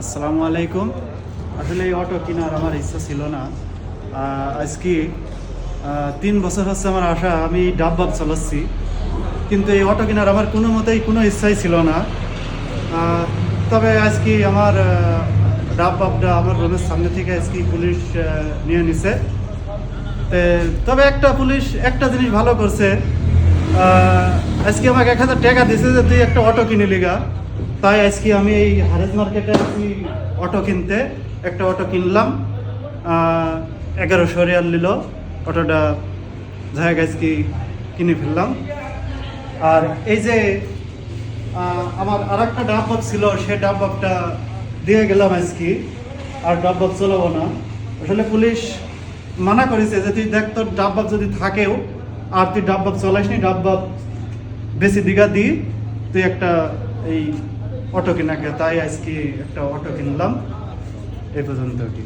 আসসালামু আলাইকুম। আসলে এই অটো কেনার আমার ইচ্ছা ছিল না। আজকে 3 বছর হচ্ছে আমার আশা, আমি ডাববাব চালাচ্ছি, কিন্তু এই অটো কেনার আমার কোনো মতেই কোনো ইচ্ছাই ছিল না। তবে আজকে আমার ডাববাবটা আমার রুমের সামনে থেকে আজকে পুলিশ নিয়ে নিছে। তবে পুলিশ একটা জিনিস ভালো করছে, আজকে আমাকে 1000 টাকা দিছে যে তুই একটা অটো কিনে লিগা। তাই আজকে আমি এই হারেজ মার্কেটে আজকে অটো কিনতে একটা অটো কিনলাম। 1100 রিয়াল নিল অটোটা, যাই আজকে কিনে ফেললাম। আর এই যে আমার আর একটা ডাববাব ছিল, সে ডাববাবটা দিয়ে গেলাম আজকে, আর ডাববাব চলাবো না। আসলে পুলিশ মানা করেছে যে তুই দেখ, তোর ডাববাব যদি থাকেও আর তুই ডাববাব চলাইসনি, ডাববাব বেশি দিঘা দি তুই একটা এই অটো কেনাকে। তাই আজকে একটা অটো কিনলাম। এই পর্যন্ত কি।